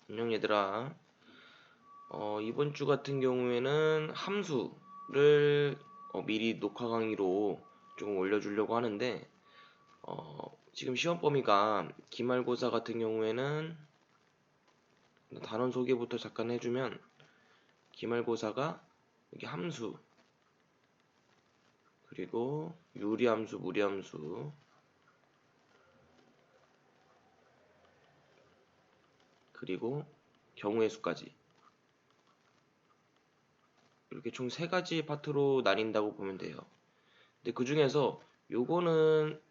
안녕 얘들아. 이번 주 같은 경우에는 함수를 미리 녹화 강의로 좀 올려주려고 하는데, 지금 시험 범위가 기말고사 같은 경우에는 단원 소개부터 잠깐 해주면, 기말고사가 여기 함수, 그리고 유리함수, 무리함수, 그리고 경우의 수까지 이렇게 총 세 가지 파트로 나뉜다고 보면 돼요. 근데 그 중에서 요거는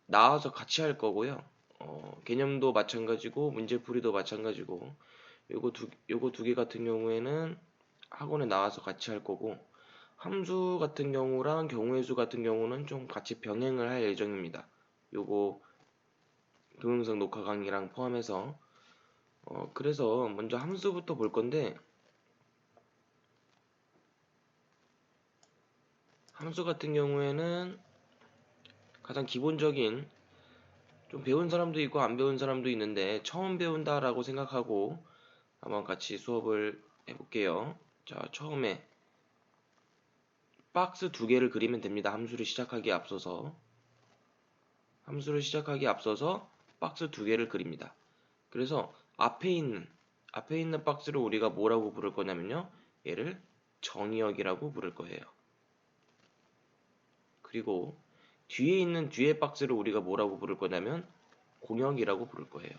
나와서 같이 할 거고요. 개념도 마찬가지고 문제풀이도 마찬가지고 요거 두 개 같은 경우에는 학원에 나와서 같이 할 거고, 함수 같은 경우랑 경우의 수 같은 경우는 좀 같이 병행을 할 예정입니다. 요거 동영상 녹화 강의랑 포함해서. 그래서 먼저 함수부터 볼 건데, 함수 같은 경우에는 가장 기본적인, 좀 배운 사람도 있고 안 배운 사람도 있는데 처음 배운다라고 생각하고 한번 같이 수업을 해볼게요. 자, 처음에 박스 두 개를 그리면 됩니다. 함수를 시작하기에 앞서서 박스 두 개를 그립니다. 그래서 앞에 있는 박스를 우리가 뭐라고 부를 거냐면요, 얘를 정의역이라고 부를 거예요. 그리고 뒤에 있는 뒤에 박스를 우리가 뭐라고 부를 거냐면 공역이라고 부를 거예요.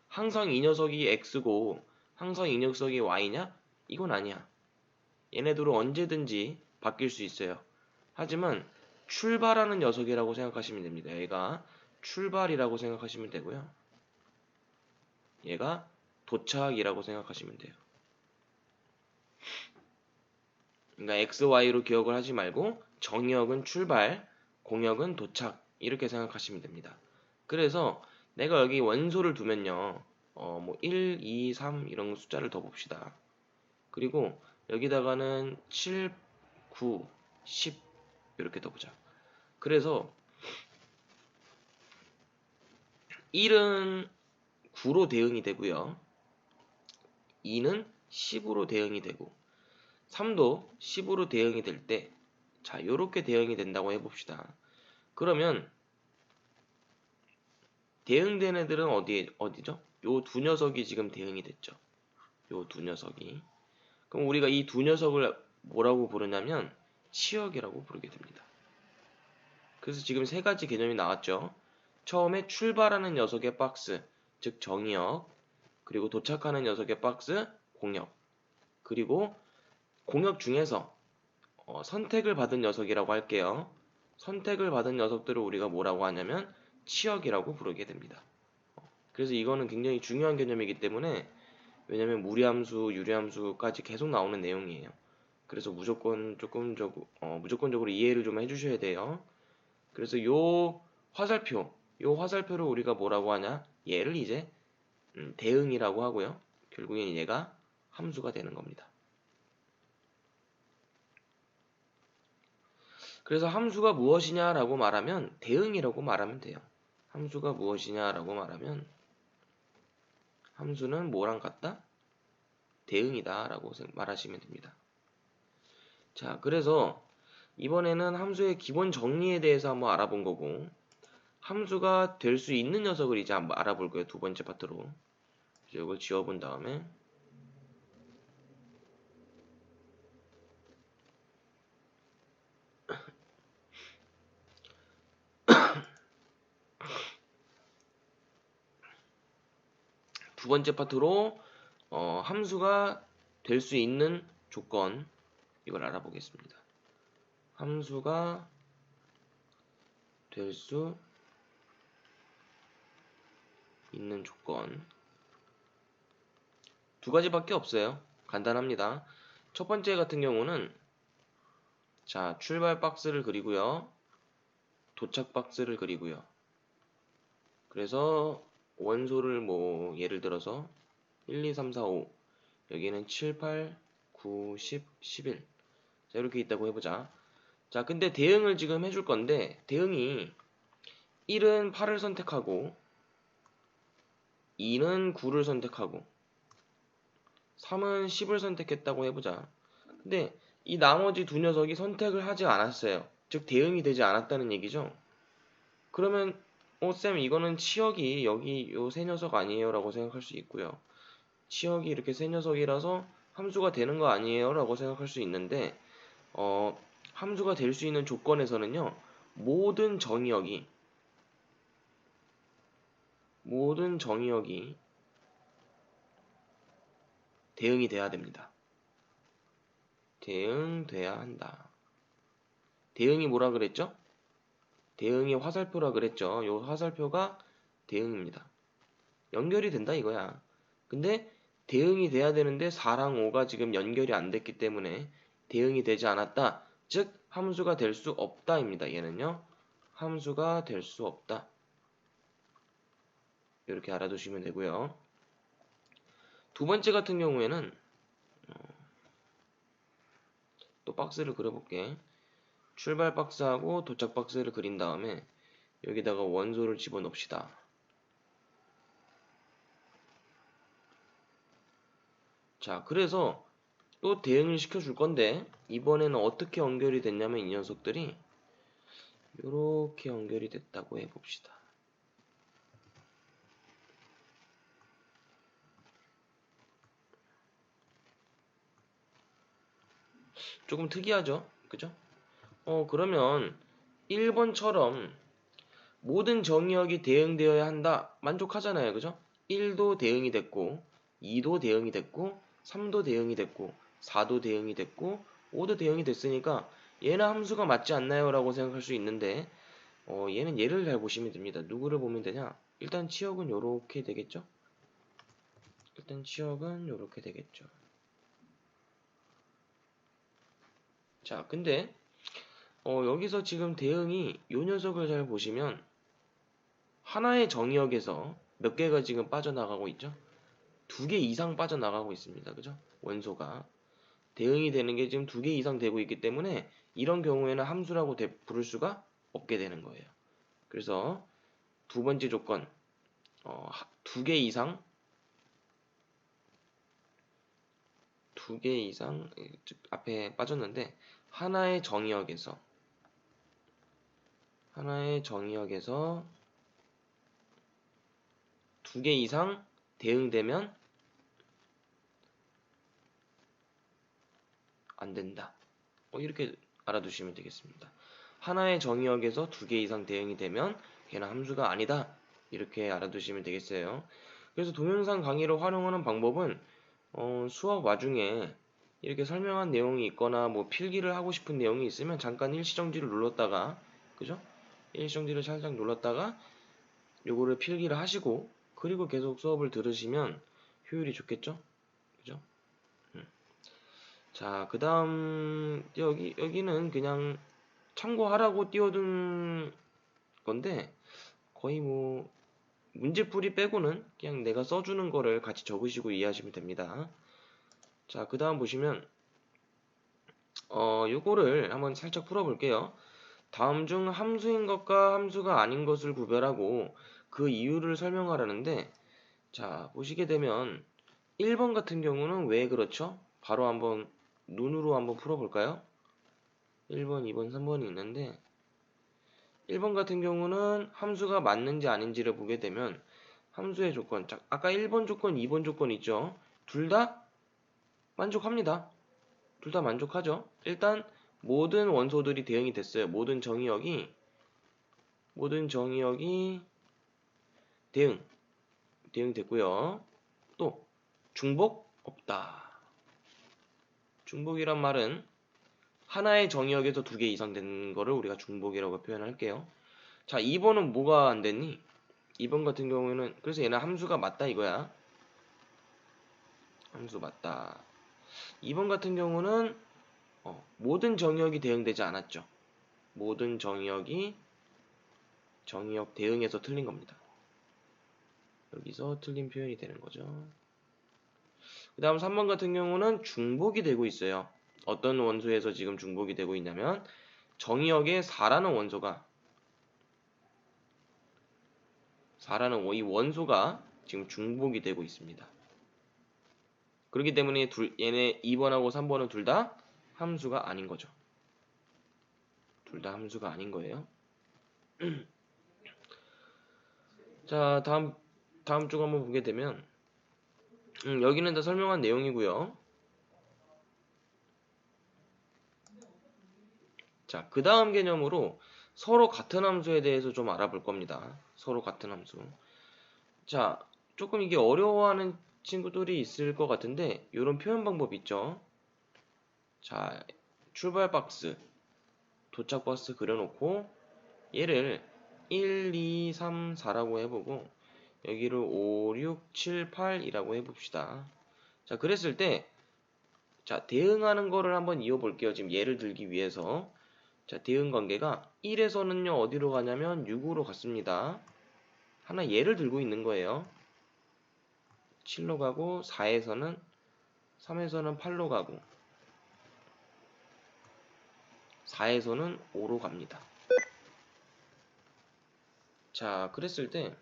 항상 이 녀석이 x고 항상 이 녀석이 y냐? 이건 아니야. 얘네들은 언제든지 바뀔 수 있어요. 하지만 출발하는 녀석이라고 생각하시면 됩니다. 얘가 출발이라고 생각하시면 되고요. 얘가 도착이라고 생각하시면 돼요. 그러니까 x, y로 기억을 하지 말고 정역은 출발, 공역은 도착, 이렇게 생각하시면 됩니다. 그래서 내가 여기 원소를 두면요, 뭐 1, 2, 3 이런 숫자를 더 봅시다. 그리고 여기다가는 7, 9, 10 이렇게 더 보자. 그래서 1은 9로 대응이 되고요. 2는 10으로 대응이 되고 3도 10으로 대응이 될 때, 자, 요렇게 대응이 된다고 해봅시다. 그러면 대응된 애들은 어디죠? 요 두 녀석이 지금 대응이 됐죠. 요 두 녀석이. 그럼 우리가 이 두 녀석을 뭐라고 부르냐면 치역이라고 부르게 됩니다. 그래서 지금 세 가지 개념이 나왔죠. 처음에 출발하는 녀석의 박스, 즉 정의역, 그리고 도착하는 녀석의 박스, 공역, 그리고 공역 중에서 선택을 받은 녀석이라고 할게요. 선택을 받은 녀석들을 우리가 뭐라고 하냐면 치역이라고 부르게 됩니다. 그래서 이거는 굉장히 중요한 개념이기 때문에, 왜냐면 무리함수, 유리함수까지 계속 나오는 내용이에요. 그래서 무조건적으로 이해를 좀 해주셔야 돼요. 그래서 요 화살표를 우리가 뭐라고 하냐? 얘를 이제 대응이라고 하고요. 결국엔 얘가 함수가 되는 겁니다. 그래서 함수가 무엇이냐라고 말하면 대응이라고 말하면 돼요. 함수가 무엇이냐라고 말하면 함수는 뭐랑 같다? 대응이다 라고 말하시면 됩니다. 자, 그래서 이번에는 함수의 기본 정리에 대해서 한번 알아본 거고, 함수가 될 수 있는 녀석을 이제 한번 알아볼 거예요. 두 번째 파트로. 이걸 지워본 다음에, 두 번째 파트로 함수가 될 수 있는 조건, 이걸 알아보겠습니다. 함수가 될 수 있는 조건 두 가지밖에 없어요. 간단합니다. 첫 번째 같은 경우는, 자, 출발 박스를 그리고요, 도착 박스를 그리고요. 그래서 원소를 뭐 예를 들어서 1, 2, 3, 4, 5, 여기는 7, 8, 9, 10, 11, 자, 이렇게 있다고 해보자. 자, 근데 대응을 지금 해줄 건데, 대응이 1은 8을 선택하고 2는 9를 선택하고 3은 10을 선택했다고 해보자. 근데 이 나머지 두 녀석이 선택을 하지 않았어요. 즉 대응이 되지 않았다는 얘기죠. 그러면 쌤 이거는 치역이 여기 요 세 녀석 아니에요 라고 생각할 수 있고요. 치역이 이렇게 세 녀석이라서 함수가 되는 거 아니에요 라고 생각할 수 있는데 함수가 될 수 있는 조건에서는요. 모든 정의역이 대응이 돼야 됩니다. 대응돼야 한다. 대응이 뭐라 그랬죠? 대응이 화살표라 그랬죠. 요 화살표가 대응입니다. 연결이 된다 이거야. 근데 대응이 돼야 되는데 4랑 5가 지금 연결이 안 됐기 때문에 대응이 되지 않았다. 즉 함수가 될 수 없다입니다. 얘는요. 함수가 될 수 없다. 이렇게 알아두시면 되고요. 두 번째 같은 경우에는 또 박스를 그려볼게. 출발 박스하고 도착 박스를 그린 다음에 여기다가 원소를 집어넣읍시다. 자, 그래서 또 대응을 시켜줄 건데 이번에는 어떻게 연결이 됐냐면 이 녀석들이 이렇게 연결이 됐다고 해봅시다. 조금 특이하죠? 그죠? 그러면 1번처럼 모든 정의역이 대응되어야 한다. 만족하잖아요. 그죠? 1도 대응이 됐고 2도 대응이 됐고 3도 대응이 됐고 4도 대응이 됐고 5도 대응이 됐으니까 얘는 함수가 맞지 않나요? 라고 생각할 수 있는데 얘는 얘를 잘 보시면 됩니다. 누구를 보면 되냐? 일단 치역은 요렇게 되겠죠? 자, 근데 여기서 지금 대응이 요 녀석을 잘 보시면 하나의 정의역에서 몇 개가 지금 빠져나가고 있죠? 2개 이상 빠져나가고 있습니다. 그죠? 원소가. 대응이 되는 게 지금 2개 이상 되고 있기 때문에 이런 경우에는 함수라고 부를 수가 없게 되는 거예요. 그래서 두 번째 조건, 2개 이상, 즉 앞에 빠졌는데 하나의 정의역에서 2개 이상 대응되면 안 된다. 이렇게 알아두시면 되겠습니다. 하나의 정의역에서 2개 이상 대응이 되면 걔는 함수가 아니다. 이렇게 알아두시면 되겠어요. 그래서 동영상 강의를 활용하는 방법은 수업 와중에 이렇게 설명한 내용이 있거나 뭐 필기를 하고 싶은 내용이 있으면 잠깐 일시정지를 눌렀다가 그죠? 일시정지를 살짝 눌렀다가 요거를 필기를 하시고 그리고 계속 수업을 들으시면 효율이 좋겠죠? 그죠? 자, 그 다음 여기는 그냥 참고하라고 띄워둔 건데 거의 뭐 문제풀이 빼고는 그냥 내가 써주는 거를 같이 적으시고 이해하시면 됩니다. 자, 그 다음 보시면 요거를 한번 살짝 풀어볼게요. 다음 중 함수인 것과 함수가 아닌 것을 구별하고 그 이유를 설명하라는데 자, 보시게 되면 1번 같은 경우는 왜 그렇죠? 바로 한번 눈으로 한번 풀어볼까요? 1번, 2번, 3번이 있는데 1번 같은 경우는 함수가 맞는지 아닌지를 보게 되면 함수의 조건, 아까 1번 조건, 2번 조건 있죠? 둘 다 만족합니다. 둘 다 만족하죠? 일단 모든 원소들이 대응이 됐어요. 모든 정의역이 대응됐고요. 또 중복 없다. 중복이란 말은 하나의 정의역에서 2개 이상 된 거를 우리가 중복이라고 표현할게요. 자, 2번은 뭐가 안 됐니? 2번 같은 경우에는 그래서 얘는 함수가 맞다 이거야. 함수 맞다. 2번 같은 경우는 모든 정의역이 대응되지 않았죠. 모든 정의역 대응에서 틀린 겁니다. 여기서 틀린 표현이 되는 거죠. 그 다음 3번 같은 경우는 중복이 되고 있어요. 어떤 원소에서 지금 중복이 되고 있냐면 정의역에 4라는 원소가 이 원소가 지금 중복이 되고 있습니다. 그렇기 때문에 얘네 2번하고 3번은 둘 다 함수가 아닌 거죠. 둘 다 함수가 아닌 거예요. 자, 다음 쪽 한번 보게 되면 여기는 다 설명한 내용이고요. 자, 그 다음 개념으로 서로 같은 함수에 대해서 좀 알아볼 겁니다. 서로 같은 함수. 자, 조금 이게 어려워하는 친구들이 있을 것 같은데 이런 표현 방법 있죠. 자, 출발 박스, 도착 박스 그려놓고 얘를 1, 2, 3, 4라고 해보고 여기를 5, 6, 7, 8이라고 해봅시다. 자, 그랬을 때 자, 대응하는 거를 한번 이어볼게요. 지금 예를 들기 위해서. 자, 대응 관계가 1에서는요, 어디로 가냐면 6으로 갔습니다. 하나 예를 들고 있는 거예요. 7로 가고 3에서는 8로 가고 4에서는 5로 갑니다. 자, 그랬을 때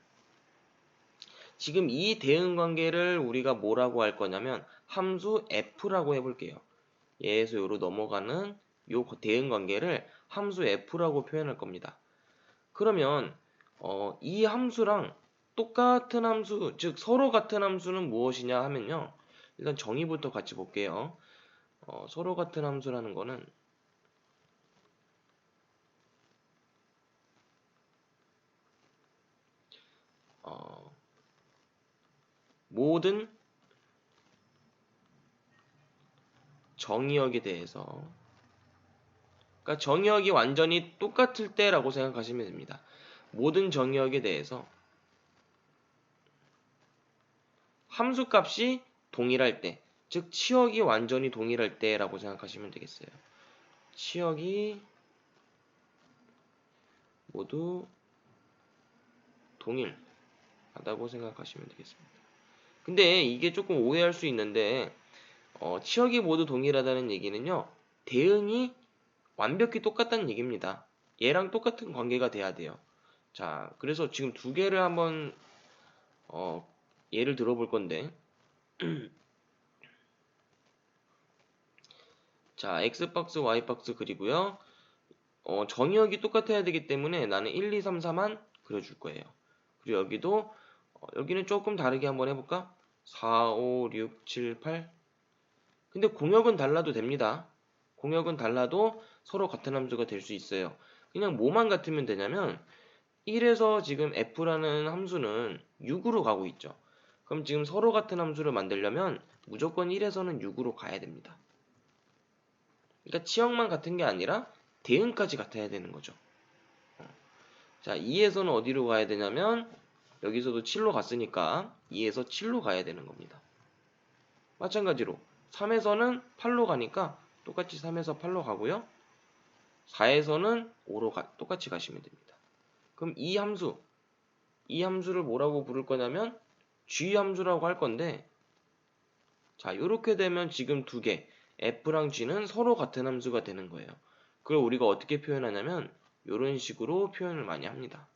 지금 이 대응 관계를 우리가 뭐라고 할 거냐면 함수 f라고 해볼게요. 얘에서 요로 넘어가는 요 대응 관계를 함수 f라고 표현할 겁니다. 그러면 이 함수랑 똑같은 함수, 즉 서로 같은 함수는 무엇이냐 하면요. 일단 정의부터 같이 볼게요. 서로 같은 함수라는 거는 모든 정의역에 대해서, 그러니까 정의역이 완전히 똑같을 때라고 생각하시면 됩니다. 모든 정의역에 대해서 함수값이 동일할 때, 즉 치역이 완전히 동일할 때라고 생각하시면 되겠어요. 치역이 모두 동일하다고 생각하시면 되겠습니다. 근데 이게 조금 오해할 수 있는데 치역이 모두 동일하다는 얘기는요. 대응이 완벽히 똑같다는 얘기입니다. 얘랑 똑같은 관계가 돼야 돼요. 자, 그래서 지금 두 개를 한번 예를 들어볼 건데 자, X박스, Y박스 그리고요. 정의역이 똑같아야 되기 때문에 나는 1, 2, 3, 4만 그려줄 거예요. 그리고 여기도 여기는 조금 다르게 한번 해볼까? 4, 5, 6, 7, 8 근데 공역은 달라도 됩니다. 공역은 달라도 서로 같은 함수가 될 수 있어요. 그냥 뭐만 같으면 되냐면 1에서 지금 f라는 함수는 6으로 가고 있죠. 그럼 지금 서로 같은 함수를 만들려면 무조건 1에서는 6으로 가야 됩니다. 그러니까 치역만 같은 게 아니라 대응까지 같아야 되는 거죠. 자, 2에서는 어디로 가야 되냐면 여기서도 7로 갔으니까 2에서 7로 가야 되는 겁니다. 마찬가지로 3에서는 8로 가니까 똑같이 3에서 8로 가고요. 4에서는 5로 똑같이 가시면 됩니다. 그럼 이 함수를 뭐라고 부를 거냐면 g 함수라고 할 건데 자, 이렇게 되면 지금 두 개 f랑 g는 서로 같은 함수가 되는 거예요. 그걸 우리가 어떻게 표현하냐면 이런 식으로 표현을 많이 합니다.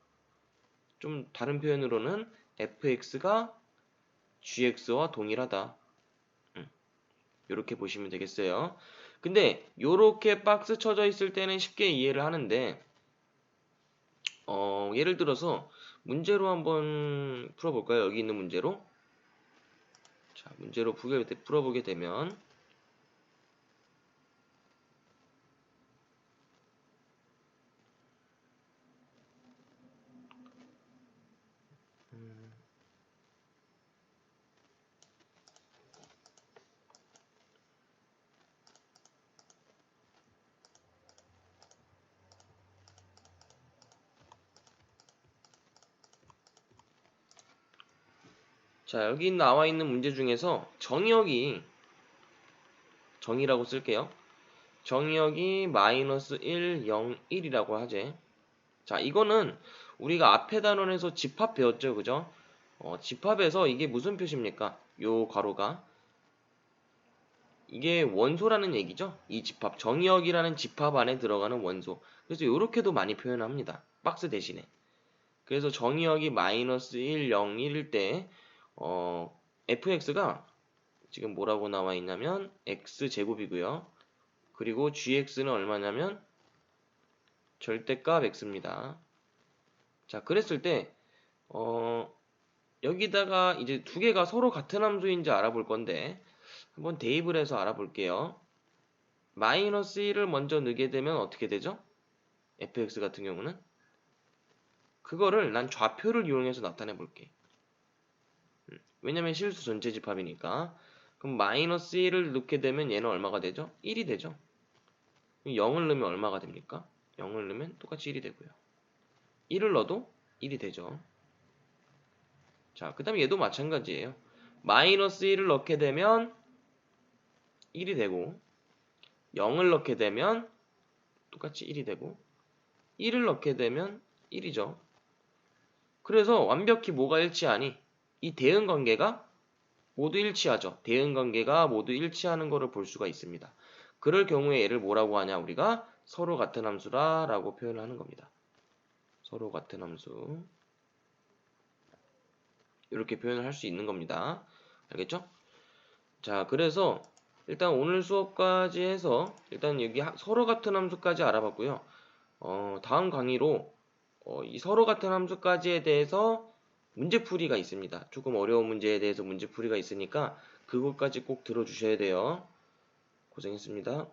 좀 다른 표현으로는 fx가 gx와 동일하다. 이렇게 보시면 되겠어요. 근데 이렇게 박스 쳐져 있을 때는 쉽게 이해를 하는데 예를 들어서 문제로 한번 풀어볼까요? 여기 있는 문제로. 자, 문제로 풀어보게 되면 자, 여기 나와 있는 문제 중에서 정의라고 쓸게요. 정의역이 마이너스 1, 0, 1이라고 하재. 자, 이거는 우리가 앞에 단원에서 집합 배웠죠, 그죠? 집합에서 이게 무슨 표시입니까? 요 괄호가 이게 원소라는 얘기죠. 이 집합, 정의역이라는 집합 안에 들어가는 원소. 그래서 이렇게도 많이 표현합니다. 박스 대신에. 그래서 정의역이 마이너스 1, 0, 1일 때 fx가 지금 뭐라고 나와 있냐면 x제곱이고요. 그리고 gx는 얼마냐면 절대값 x입니다. 자, 그랬을 때 여기다가 이제 두 개가 서로 같은 함수인지 알아볼 건데 한번 대입을 해서 알아볼게요. 마이너스 1을 먼저 넣게 되면 어떻게 되죠? fx 같은 경우는 그거를 난 좌표를 이용해서 나타내 볼게. 왜냐면 실수 전체 집합이니까. 그럼 마이너스 1을 넣게 되면 얘는 얼마가 되죠? 1이 되죠. 0을 넣으면 얼마가 됩니까? 0을 넣으면 똑같이 1이 되고요. 1을 넣어도 1이 되죠. 자, 그 다음에 얘도 마찬가지예요. 마이너스 1을 넣게 되면 1이 되고 0을 넣게 되면 똑같이 1이 되고 1을 넣게 되면 1이죠. 그래서 완벽히 뭐가 일치하니? 이 대응관계가 모두 일치하죠. 대응관계가 모두 일치하는 것을 볼 수가 있습니다. 그럴 경우에 얘를 뭐라고 하냐? 우리가 서로 같은 함수라 라고 표현을 하는 겁니다. 서로 같은 함수 이렇게 표현을 할 수 있는 겁니다. 알겠죠? 자, 그래서 일단 오늘 수업까지 해서 일단 여기 서로 같은 함수까지 알아봤고요. 다음 강의로 이 서로 같은 함수까지에 대해서 문제풀이가 있습니다. 조금 어려운 문제에 대해서 문제풀이가 있으니까 그것까지 꼭 들어주셔야 돼요. 고생했습니다.